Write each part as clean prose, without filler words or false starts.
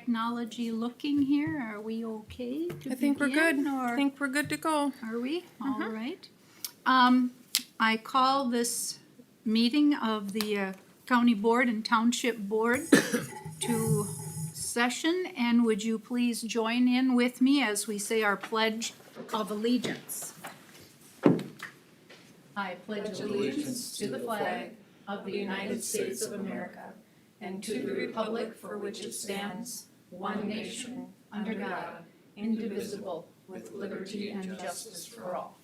technology looking here? Are we okay to I think we're good. begin, I or think we're good to go. are we? All right. I call this meeting of the County Board and Township Board to session, and would you please join in with me as we say our Pledge of Allegiance? I pledge allegiance to the flag of the United States of America and to the republic for which it stands, one nation, under God, indivisible, with liberty and justice for all.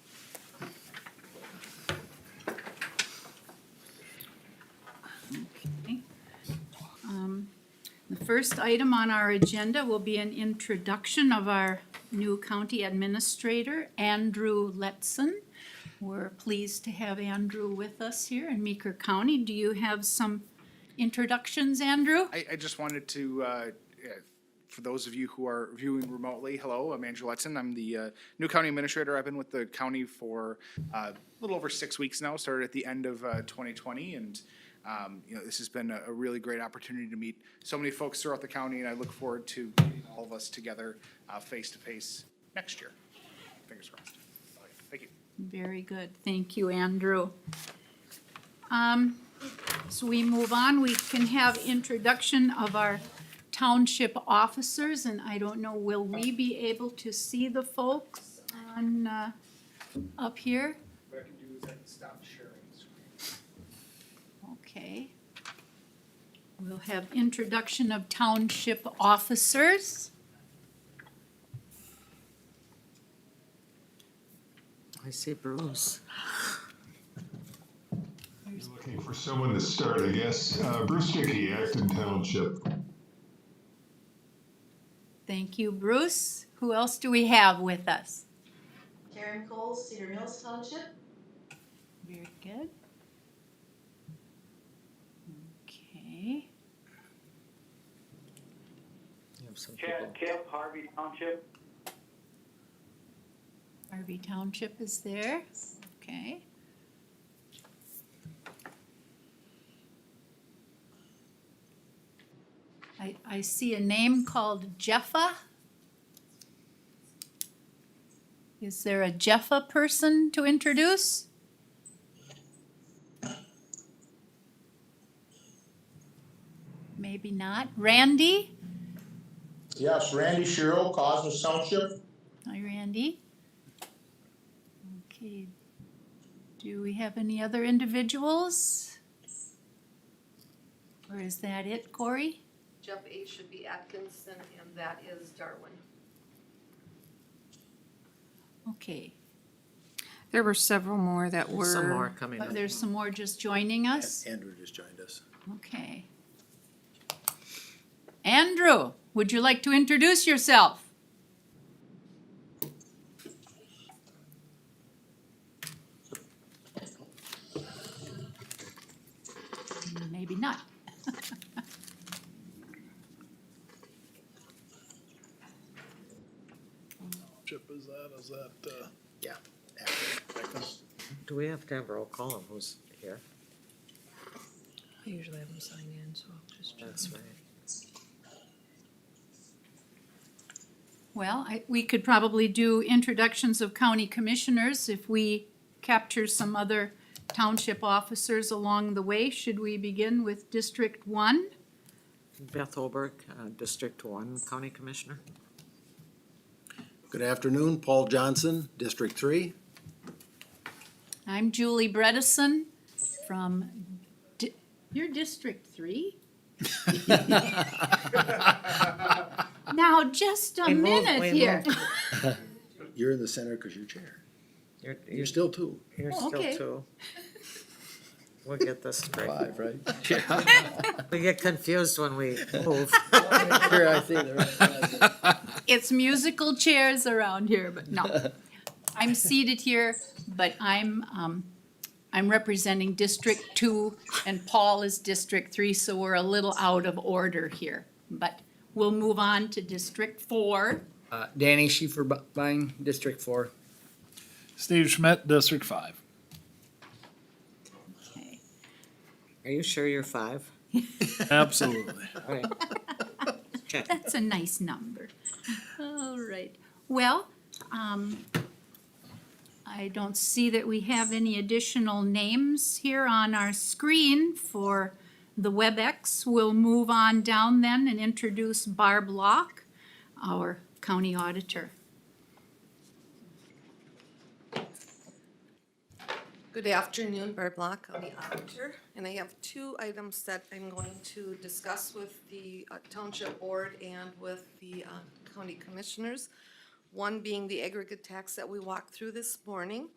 Okay. The first item on our agenda will be an introduction of our new county administrator, Andrew Letson. We're pleased to have Andrew with us here in Meeker County. Do you have some introductions, Andrew? I just wanted to, for those of you who are viewing remotely, hello, I'm Andrew Letson. I'm the new county administrator. I've been with the county for a little over 6 weeks now, started at the end of 2020. And, this has been a really great opportunity to meet so many folks throughout the county. And I look forward to getting all of us together face to face next year. Fingers crossed. Thank you. Very good. Thank you, Andrew. So we move on. We can have introduction of our township officers, and I don't know, will we be able to see the folks on, up here? What I can do is I can stop sharing the screen. Okay. We'll have introduction of township officers. I see Bruce. Looking for someone to start, I guess. Bruce Dickey, Acton Township. Thank you, Bruce. Who else do we have with us? Karen Cole, Cedar Mills Township. Very good. Okay. You have some people. Chad Kip, Harvey Township. Harvey Township is there. Okay. I see a name called Jeffa. Is there a Jeffa person to introduce? Maybe not. Randy? Yes, Randy Sherrill, Cosmos Township. Hi, Randy. Okay. Do we have any other individuals? Or is that it, Corey? Jeff H. should be Atkinson, and that is Darwin. Okay. There were several more that were. Some more coming But up. there's some more just joining us? Andrew just joined us. Okay. Andrew, would you like to introduce yourself? Maybe not. Chip, is that, yeah. After. Do we have to have roll call on who's here? I usually have them sign in, so I'll just check. That's right. Well, we could probably do introductions of county commissioners if we capture some other township officers along the way. Should we begin with District 1? Beth Oberg, District 1 County Commissioner. Good afternoon, Paul Johnson, District 3. I'm Julie Bredesen from, you're District 3? Now, just a minute here. You're in the center because you're chair. You're You're still 2. You're Oh, still okay. 2. We'll get this straight. 5, right? We get confused when we move. Here, I see there. It's musical chairs around here, but no. I'm seated here, but I'm representing District 2 and Paul is District 3, so we're a little out of order here. But we'll move on to District 4. Danny Schieferbein, District 4. Steve Schmidt, District 5. Okay. Are you sure you're 5? Absolutely. All right. That's a nice number. All right. Well, I don't see that we have any additional names here on our screen for the WebEx. We'll move on down then and introduce Barb Locke, our county auditor. Good afternoon, Barb Locke, County Auditor, and I have two items that I'm going to discuss with the Township Board and with the County Commissioners. One being the aggregate tax that we walked through this morning.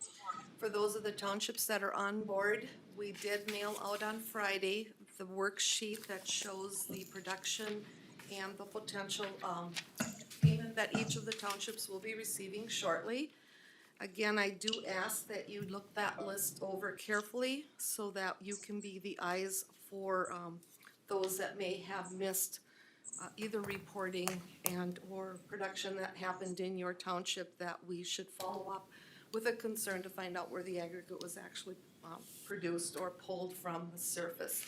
For those of the townships that are on board, we did mail out on Friday the worksheet that shows the production and the potential payment that each of the townships will be receiving shortly. Again, I do ask that you look that list over carefully so that you can be the eyes for those that may have missed either reporting and or production that happened in your township that we should follow up with a concern to find out where the aggregate was actually produced or pulled from the surface.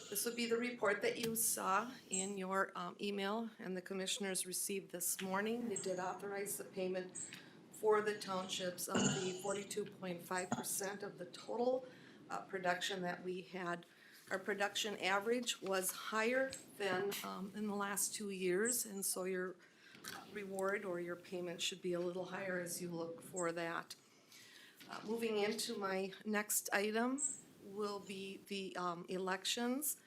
This would be the report that you saw in your email and the commissioners received this morning. They did authorize the payment for the townships of the 42.5% of the total production that we had. Our production average was higher than in the last 2 years, and so your reward or your payment should be a little higher as you look for that. Moving into my next item will be the elections.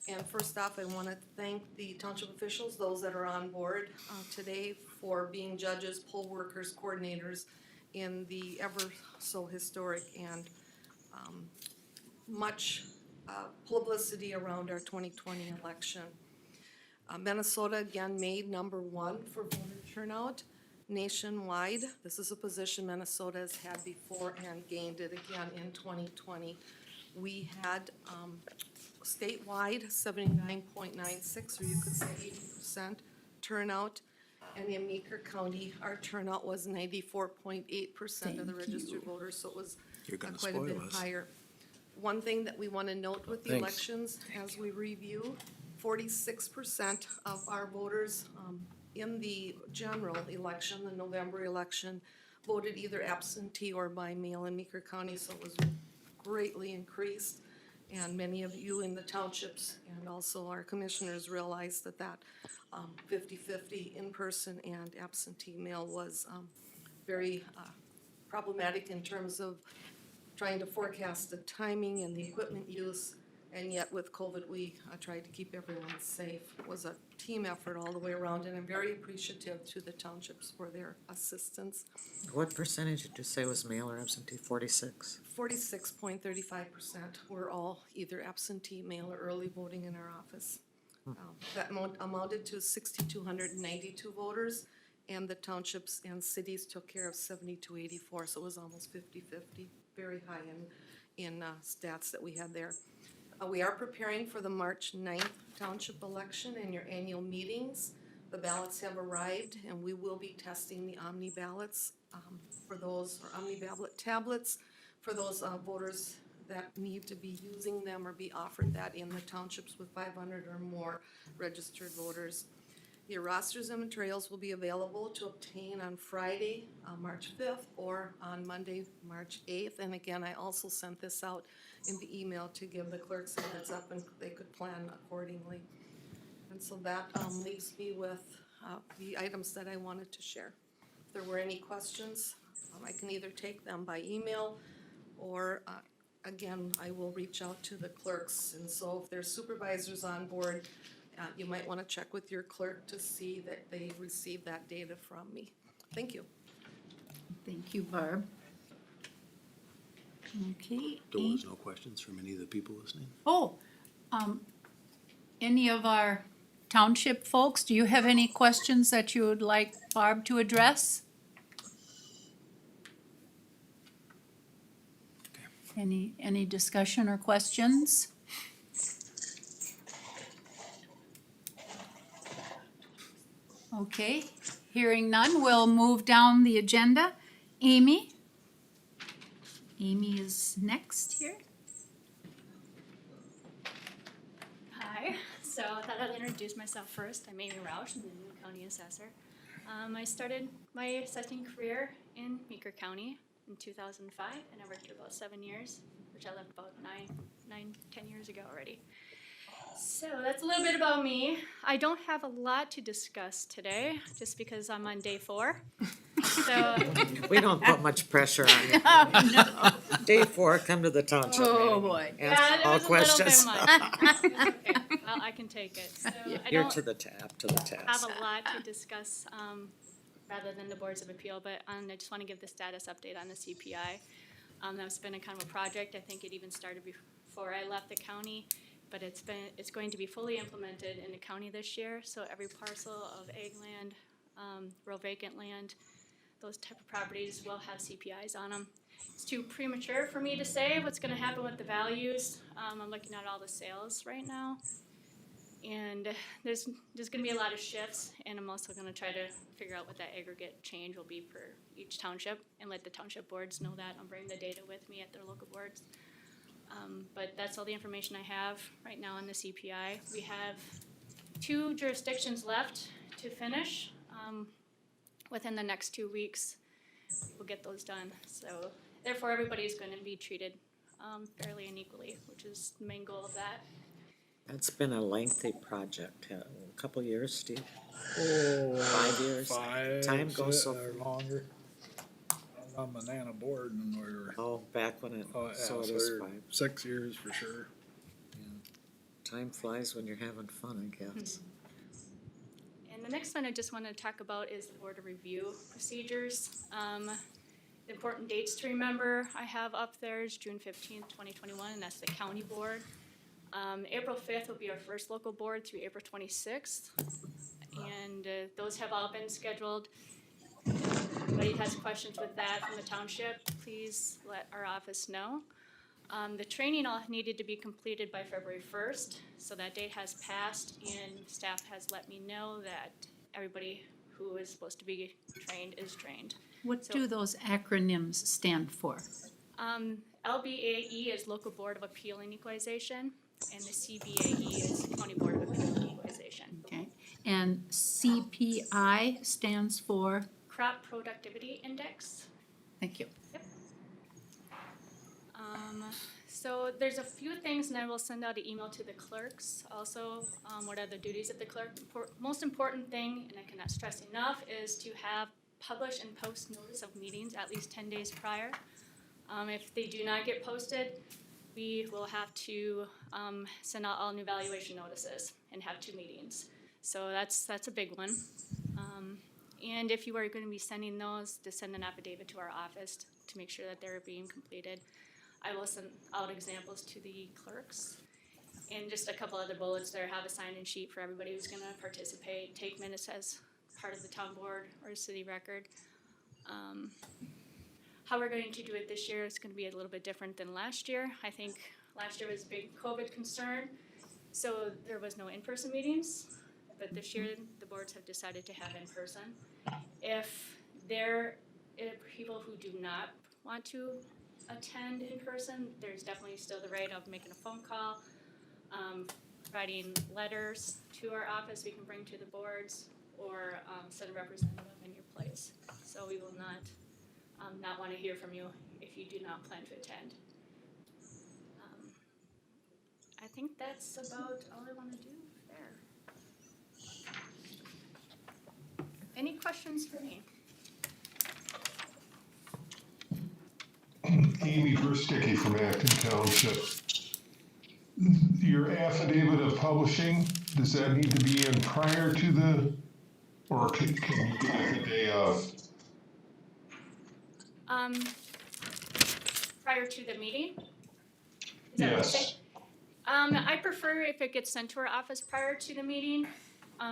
And first off, I want to thank the township officials, those that are on board today, for being judges, poll workers, coordinators in the ever so historic and much publicity around our 2020 election. Minnesota again made #1 for voter turnout nationwide. This is a position Minnesota has had before and gained it again in 2020. We had statewide 79.96, or you could say 80% turnout. And in Meeker County, our turnout was 94.8% of the registered voters, so it was quite a bit higher. One thing that we want to note with the Thanks. elections, as we review, 46% of our voters in the general election, the November election, voted either absentee or by mail in Meeker County, so it was greatly increased. And many of you in the townships and also our commissioners realized that 50-50 in-person and absentee mail was very problematic in terms of trying to forecast the timing and the equipment use. And yet with COVID, we tried to keep everyone safe. It was a team effort all the way around, and I'm very appreciative to the townships for their assistance. What percentage did you say was mail or absentee? 46? 46.35% were all either absentee, mail, or early voting in our office. That amounted to 6,292 voters, and the townships and cities took care of 7,284, so it was almost 50-50, very high in stats that we had there. We are preparing for the March 9th township election and your annual meetings. The ballots have arrived, and we will be testing the Omni ballots for those, or Omni ballot tablets, for those voters that need to be using them or be offered that in the townships with 500 or more registered voters. Your rosters and materials will be available to obtain on Friday, March 5th, or on Monday, March 8th. And again, I also sent this out in the email to give the clerks a heads up and they could plan accordingly. And so that leaves me with the items that I wanted to share. If there were any questions, I can either take them by email or again, I will reach out to the clerks. And so if there's supervisors on board, you might want to check with your clerk to see that they receive that data from me. Thank you. Thank you, Barb. Okay. There was no questions from any of the people listening? Any of our township folks, do you have any questions that you would like Barb to address? Any discussion or questions? Okay, hearing none, we'll move down the agenda. Amy? Amy is next here. Hi. So I thought I'd introduce myself first. I'm Amy Roush, I'm the new county assessor. I started my assessing career in Meeker County in 2005, and I worked here about 7 years, which I left about 10 years ago already. So that's a little bit about me. I don't have a lot to discuss today, just because I'm on day 4. So, We don't put much pressure on you. Day 4, come to the township Oh, meeting. boy. Answer yeah, it all was a little bit questions. much. It's okay. I can take it. So I You're don't to the task. have a lot to discuss, rather than the boards of appeal, but I just want to give the status update on the CPI. That's been a kind of a project. I think it even started before I left the county, but it's going to be fully implemented in the county this year. So every parcel of ag land, rural vacant land, those type of properties will have CPIs on them. It's too premature for me to say what's going to happen with the values. I'm looking at all the sales right now. And there's going to be a lot of shifts, and I'm also going to try to figure out what that aggregate change will be for each township and let the township boards know that. I'll bring the data with me at their local boards. But that's all the information I have right now on the CPI. We have 2 jurisdictions left to finish. Within the next 2 weeks, we'll get those done. So therefore, everybody's going to be treated fairly and equally, which is the main goal of that. It's been a lengthy project, a couple years, Steve. Oh, 5 years. 5, Time goes so or longer. I was on Banana board and we were, Oh, back when it, oh, yeah, so it so is we're 5. 6 years for sure. Time flies when you're having fun, I guess. And the next one I just want to talk about is the board of review procedures. The important dates to remember I have up there is June 15th, 2021, and that's the county board. April 5th will be our first local board through April 26th. And those have all been scheduled. If anybody has questions with that from the township, please let our office know. The training all needed to be completed by February 1st, so that date has passed, and staff has let me know that everybody who is supposed to be trained is trained. What do those acronyms stand for? LBAE is Local Board of Appeal and Equalization, and the CBAE is County Board of Appeal and Equalization. Okay, and CPI stands for? Crop Productivity Index. Thank you. So there's a few things, and I will send out an email to the clerks also, what are the duties of the clerk. Most important thing, and I cannot stress enough, is to have publish and post notice of meetings at least 10 days prior. If they do not get posted, we will have to send out all new valuation notices and have 2 meetings. So that's a big one. And if you are going to be sending those, to send an affidavit to our office to make sure that they're being completed. I will send out examples to the clerks. And just a couple other bullets there, have a sign-in sheet for everybody who's going to participate, take minutes as part of the town board or city record. How we're going to do it this year is going to be a little bit different than last year. I think last year was a big COVID concern, so there was no in-person meetings. But this year, the boards have decided to have in-person. If there are people who do not want to attend in person, there's definitely still the right of making a phone call, writing letters to our office we can bring to the boards, or send a representative in your place. So we will not want to hear from you if you do not plan to attend. I think that's about all I want to do there. Any questions for me? Amy Versticky from Acton Township. Your affidavit of publishing, does that need to be in prior to the, or can you do it the day of? Prior to the meeting? Is that what you're saying? Yes. I prefer if it gets sent to our office prior to the meeting.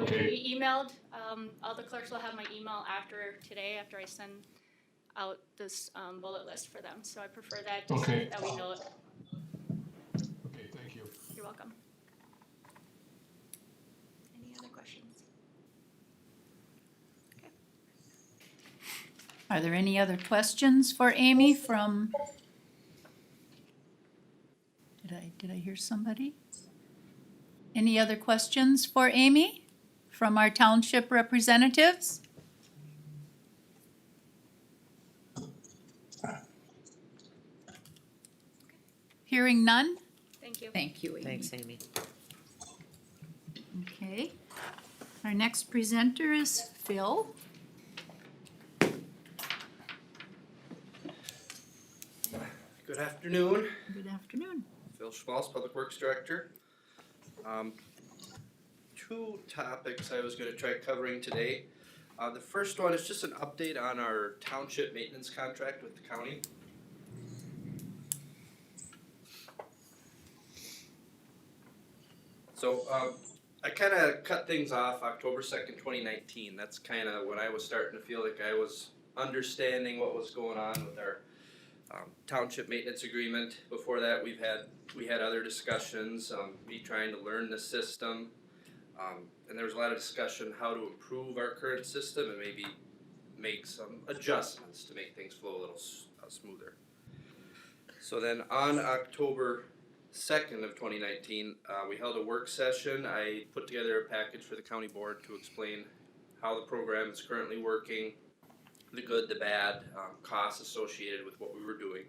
Okay. We emailed, all the clerks will have my email after today, after I send out this bullet list for them. So I prefer that, just so Okay. that we know it. Okay, thank you. You're welcome. Any other questions? Okay. Are there any other questions for Amy from? Did I hear somebody? Any other questions for Amy from our township representatives? Hearing none? Thank you. Thank you, Amy. Thanks, Amy. Okay. Our next presenter is Phil. Good afternoon, Good afternoon. Phil Schwalls, Public Works Director. Two topics I was gonna try covering today. The first one is just an update on our township maintenance contract with the county. So, I kinda cut things off October 2nd, 2019. That's kinda when I was starting to feel like I was understanding what was going on with our township maintenance agreement. Before that, we had other discussions, me trying to learn the system. And there was a lot of discussion how to improve our current system and maybe make some adjustments to make things flow a little smoother. So then on October 2nd of 2019, we held a work session. I put together a package for the county board to explain how the program is currently working, the good, the bad, costs associated with what we were doing.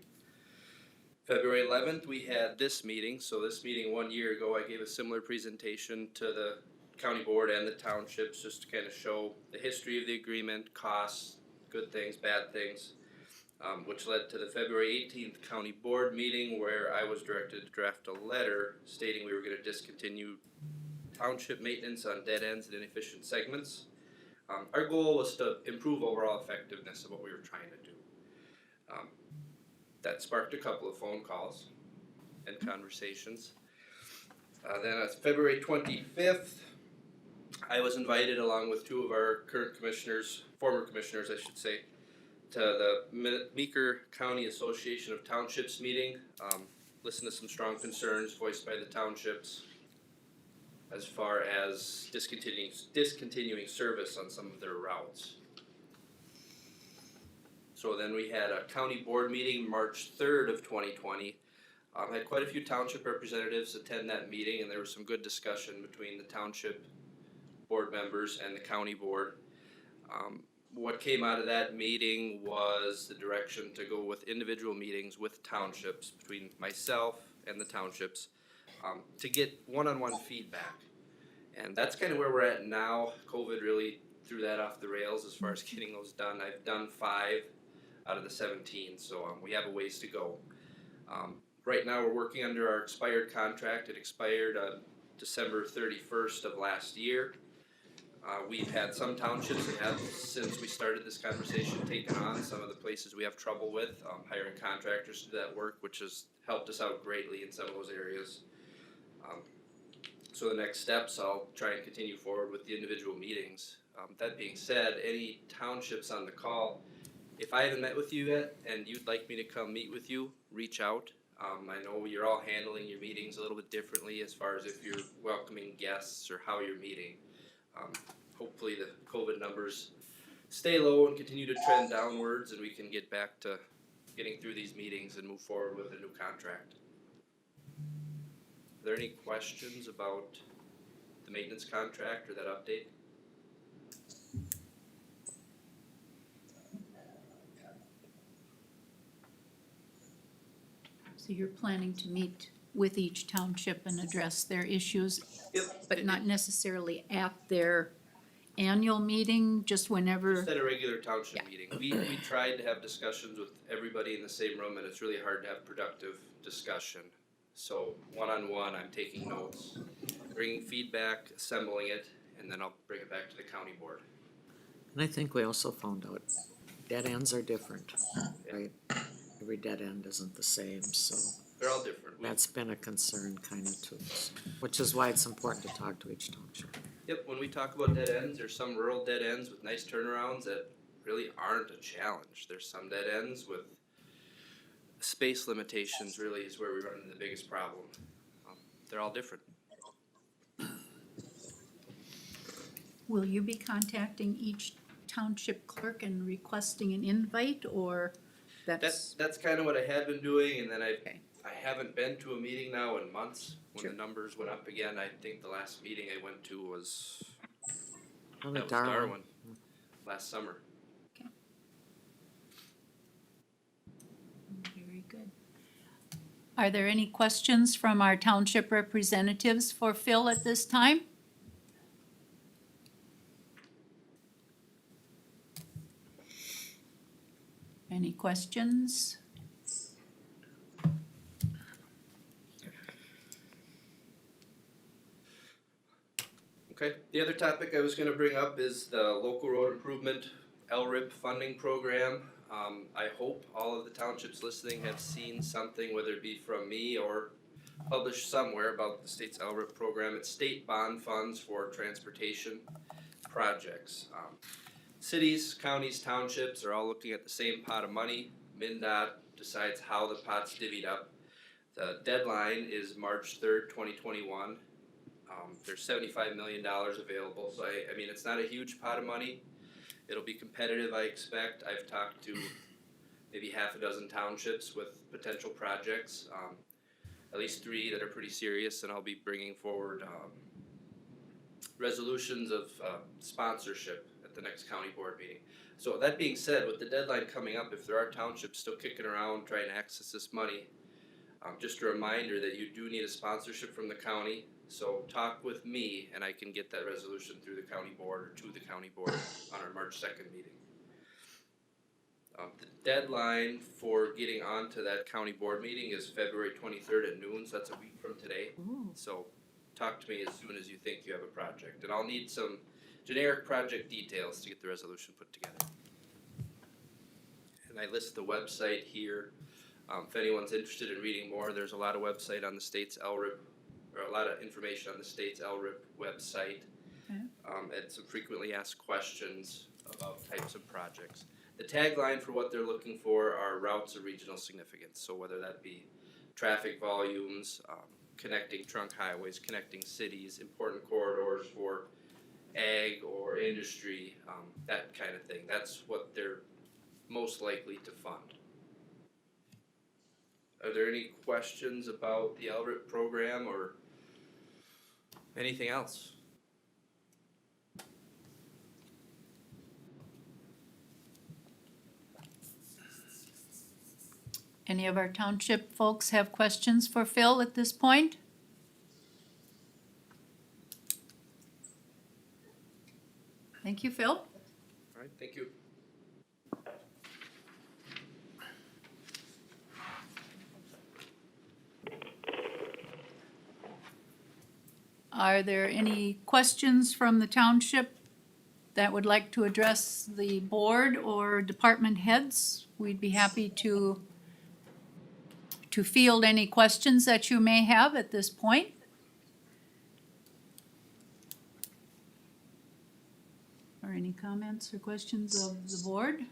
February 11th, we had this meeting. So this meeting 1 year ago, I gave a similar presentation to the county board and the townships just to kind of show the history of the agreement, costs, good things, bad things, which led to the February 18th county board meeting where I was directed to draft a letter stating we were going to discontinue township maintenance on dead ends and inefficient segments. Our goal was to improve overall effectiveness of what we were trying to do. That sparked a couple of phone calls and conversations. Then on February 25th, I was invited along with two of our current commissioners, former commissioners I should say, to the Meeker County Association of Townships meeting. Listen to some strong concerns voiced by the townships as far as discontinuing service on some of their routes. So then we had a county board meeting March 3rd of 2020. Had quite a few township representatives attend that meeting, and there was some good discussion between the township board members and the county board. What came out of that meeting was the direction to go with individual meetings with townships between myself and the townships to get one-on-one feedback. And that's kind of where we're at now. COVID really threw that off the rails as far as getting those done. I've done 5 out of the 17, so we have a ways to go. Right now, we're working under our expired contract. It expired on December 31st of last year. We've had some townships that have, since we started this conversation, taken on some of the places we have trouble with, hiring contractors to do that work, which has helped us out greatly in some of those areas. So the next steps, I'll try and continue forward with the individual meetings. That being said, any townships on the call, if I haven't met with you yet and you'd like me to come meet with you, reach out. I know you're all handling your meetings a little bit differently as far as if you're welcoming guests or how you're meeting. Hopefully the COVID numbers stay low and continue to trend downwards and we can get back to getting through these meetings and move forward with a new contract. Are there any questions about the maintenance contract or that update? So you're planning to meet with each township and address their issues, Yep. but not necessarily at their annual meeting, just whenever? Just at a regular township Yeah. meeting. We tried to have discussions with everybody in the same room and it's really hard to have productive discussion. So one-on-one, I'm taking notes, bringing feedback, assembling it, and then I'll bring it back to the county board. And I think we also found out dead ends are different, right? Every dead end isn't the same, so They're all different. that's been a concern kind of to us, which is why it's important to talk to each township. Yep, when we talk about dead ends, there's some rural dead ends with nice turnarounds that really aren't a challenge. There's some dead ends with space limitations really is where we run into the biggest problem. They're all different. Will you be contacting each township clerk and requesting an invite, or that's? That's kind of what I had been doing, and then I Okay. I haven't been to a meeting now in months, when the numbers went up again. I think the last meeting I went to was, Probably that was Darwin. Darwin, last summer. Very good. Are there any questions from our township representatives for Phil at this time? Any questions? Okay, the other topic I was gonna bring up is the local road improvement Lrip funding program. I hope all of the townships listening have seen something, whether it be from me or published somewhere about the state's Lrip program. It's state bond funds for transportation projects. Cities, counties, townships are all looking at the same pot of money. MnDOT decides how the pot's divvied up. The deadline is March 3rd, 2021. There's $75 million available, so I mean, it's not a huge pot of money. It'll be competitive, I expect. I've talked to maybe half a dozen townships with potential projects, at least 3 that are pretty serious, and I'll be bringing forward resolutions of sponsorship at the next county board meeting. So that being said, with the deadline coming up, if there are townships still kicking around trying to access this money, just a reminder that you do need a sponsorship from the county. So talk with me and I can get that resolution through the county board or to the county board on our March 2nd meeting. The deadline for getting onto that county board meeting is February 23rd at noon, so that's a week from today. So talk to me as soon as you think you have a project, and I'll need some generic project details to get the resolution put together. And I list the website here. If anyone's interested in reading more, there's a lot of website on the state's Lrip, or a lot of information on the state's Lrip website. Okay. And some frequently asked questions about types of projects. The tagline for what they're looking for are routes of regional significance. So whether that be traffic volumes, connecting trunk highways, connecting cities, important corridors for ag or industry, that kind of thing. That's what they're most likely to fund. Are there any questions about the Lrip program or anything else? Any of our township folks have questions for Phil at this point? Thank you, Phil. All right, thank you. Are there any questions from the township that would like to address the board or department heads? We'd be happy to field any questions that you may have at this point. Or any comments or questions of the board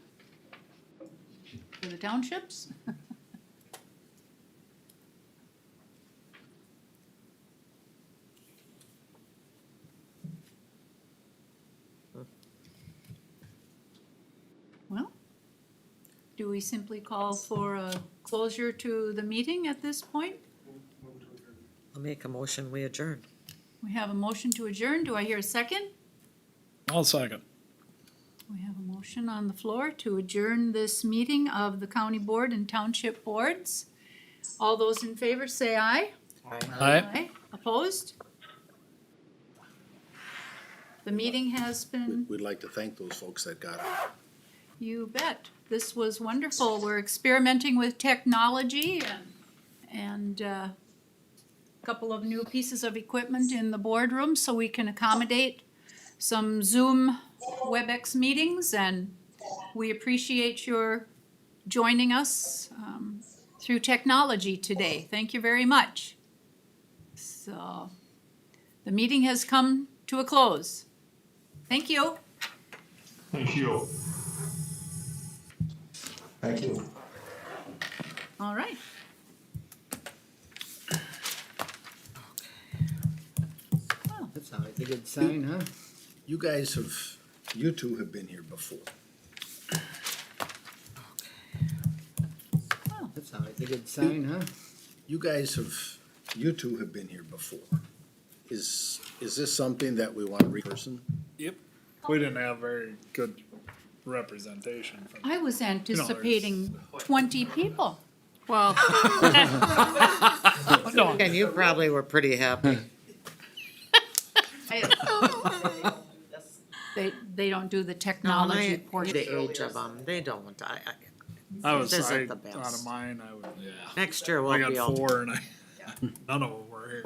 for the townships? Well, do we simply call for a closure to the meeting at this point? I'll make a motion, we adjourn. We have a motion to adjourn. Do I hear a second? I'll second. We have a motion on the floor to adjourn this meeting of the county board and township boards. All those in favor say aye. Aye. Opposed? The meeting has been, We'd like to thank those folks that got it. you bet. This was wonderful. We're experimenting with technology and a couple of new pieces of equipment in the boardroom so we can accommodate some Zoom WebEx meetings, and we appreciate your joining us through technology today. Thank you very much. So, the meeting has come to a close. Thank you. Thank you. Thank you. All right. Well, That's always a good sign, huh? You guys have, you two have been here before. That's always a good sign, huh? you two have been here before. Is this something that we want to re-person? Yep. We didn't have very good representation from. I was anticipating 20 people. Well. No, And you probably were pretty happy. They don't do the No, technology I, portion. the age of them, they don't, I was This isn't I, the out best. of mine. I would. Yeah. next year I we'll be got all. 4 and none of them were here.